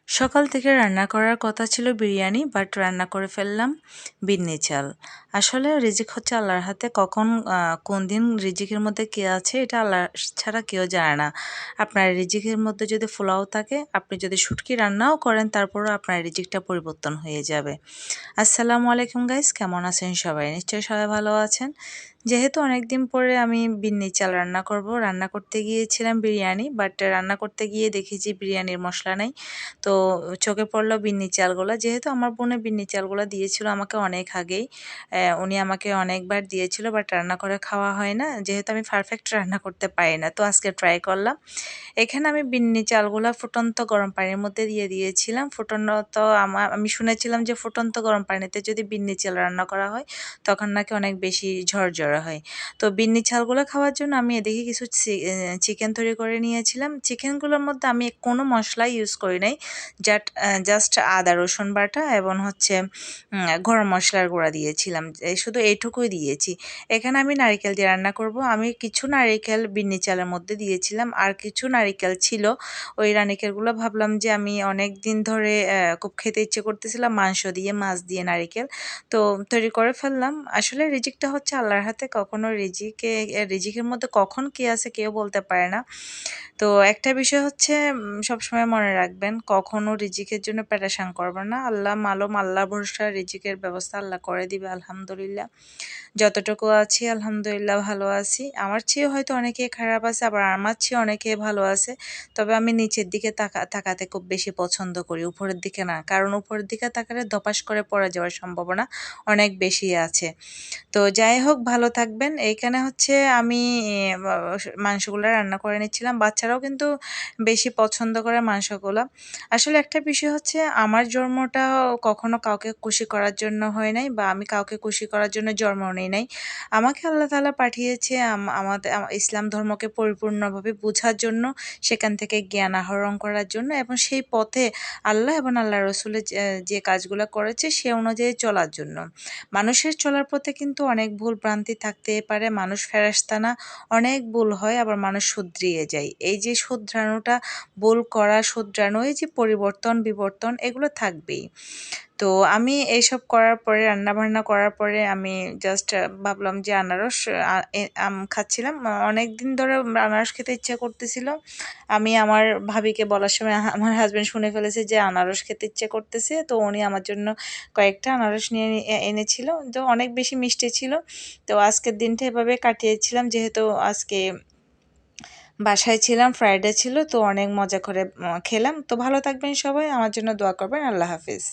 সকাল থেকে রান্না করার কথা ছিল বিরিয়ানি, বাট রান্না করে ফেললাম বিন্নি চাল। আসলে রিজিক হচ্ছে আল্লাহর হাতে, কখন কোন দিন রিজিকের মধ্যে কে আছে এটা আল্লাহ ছাড়া কেউ জানে না। আপনার রিজিকের মধ্যে যদি পোলাও থাকে, আপনি যদি শুটকি রান্নাও করেন, তারপরেও আপনার রিজিকটা পরিবর্তন হয়ে যাবে। আসসালামু আলাইকুম গাইস, কেমন আছেন সবাই? নিশ্চয়ই সবাই ভালো আছেন। যেহেতু অনেকদিন পরে আমি বিন্নি চাল রান্না করব, রান্না করতে গিয়েছিলাম বিরিয়ানি, বাট রান্না করতে গিয়ে দেখেছি বিরিয়ানির মশলা নাই। তো চোখে পড়লো বিন্নি চালগুলা। যেহেতু আমার বোনে বিন্নি চালগুলা দিয়েছিল আমাকে অনেক আগেই, উনি আমাকে অনেকবার দিয়েছিল, বাট রান্না করে খাওয়া হয় না। যেহেতু আমি পারফেক্ট রান্না করতে পারি না, তো আজকে ট্রাই করলাম। এখানে আমি বিন্নি চালগুলা ফুটন্ত গরম পানির মধ্যে দিয়ে দিয়েছিলাম। ফুটন্ত আমি শুনেছিলাম যে ফুটন্ত গরম পানিতে যদি বিন্নি চাল রান্না করা হয়, তখন নাকি অনেক বেশি ঝরঝরে হয়। তো বিন্নি চালগুলো খাওয়ার জন্য আমি এদিকে কিছু চিকেন তৈরি করে নিয়েছিলাম। চিকেনগুলোর মধ্যে আমি কোনো মশলা ইউজ করি নাই, জাস্ট আদা রসুন বাটা এবং হচ্ছে গরম মশলার গুঁড়া দিয়েছিলাম, শুধু এইটুকুই দিয়েছি। এখানে আমি নারিকেল দিয়ে রান্না করব। আমি কিছু নারিকেল বিন্নি চালের মধ্যে দিয়েছিলাম, আর কিছু নারিকেল ছিল। ওই নারিকেলগুলো ভাবলাম যে আমি অনেক দিন ধরে খুব খেতে ইচ্ছে করতেছিলাম মাংস দিয়ে, মাছ দিয়ে নারিকেল, তো তৈরি করে ফেললাম। আসলে রিজিকটা হচ্ছে আল্লাহর হাতে, কখনো রিজিকের মধ্যে কখন কি আছে কেউ বলতে পারে না। তো একটা বিষয় হচ্ছে, সবসময় মনে রাখবেন, কখনো রিজিকের জন্য প্যারাশান করবেন না। আল্লাহ মালুম, আল্লাহ ভরসা, রিজিকের ব্যবস্থা আল্লাহ করে দিবে। আলহামদুলিল্লাহ, যতটুকু আছি আলহামদুলিল্লাহ ভালো আছি। আমার চেয়েও হয়তো অনেকে খারাপ আছে, আবার আমার চেয়ে অনেকে ভালো আছে। তবে আমি নিচের দিকে তাকাতে খুব বেশি পছন্দ করি, উপরের দিকে না। কারণ উপরের দিকে তাকালে ধপাস করে পড়ে যাওয়ার সম্ভাবনা অনেক বেশি আছে। তো যাই হোক, ভালো থাকবেন। এইখানে হচ্ছে আমি মাংসগুলো রান্না করে নিচ্ছিলাম। বাচ্চারাও কিন্তু বেশি পছন্দ করে মাংসগুলো। আসলে একটা বিষয় হচ্ছে, আমার জন্মটা কখনো কাউকে খুশি করার জন্য হয় নাই, বা আমি কাউকে খুশি করার জন্য জন্ম নেই নাই। আমাকে আল্লাহ তাআলা পাঠিয়েছে আমাদের ইসলাম ধর্মকে পরিপূর্ণভাবে বোঝার জন্য, সেখান থেকে জ্ঞান আহরণ করার জন্য, এবং সেই পথে আল্লাহ এবং আল্লাহ রসুলের যে কাজগুলো করেছে সে অনুযায়ী চলার জন্য। মানুষের চলার পথে কিন্তু অনেক ভুল ভ্রান্তি থাকতে পারে, মানুষ ফেরেশতা না, অনেক ভুল হয়, আবার মানুষ শুধরিয়ে যায়। এই যে শুধরানোটা, ভুল করা, শুধরানো, এই যে পরিবর্তন বিবর্তন, এগুলো থাকবেই। তো আমি এইসব করার পরে, রান্নাবান্না করার পরে আমি জাস্ট ভাবলাম যে আনারস খাচ্ছিলাম। অনেকদিন ধরে আনারস খেতে ইচ্ছা করতেছিল। আমি আমার ভাবিকে বলার সময় আমার হাসব্যান্ড শুনে ফেলেছে যে আনারস খেতে ইচ্ছে করতেছে, তো উনি আমার জন্য কয়েকটা আনারস নিয়ে এনেছিল। তো অনেক বেশি মিষ্টি ছিল। তো আজকের দিনটা এভাবে কাটিয়েছিলাম, যেহেতু আজকে বাসায় ছিলাম, ফ্রাইডে ছিল, তো অনেক মজা করে খেলাম। তো ভালো থাকবেন সবাই, আমার জন্য দোয়া করবেন। আল্লাহ হাফিজ।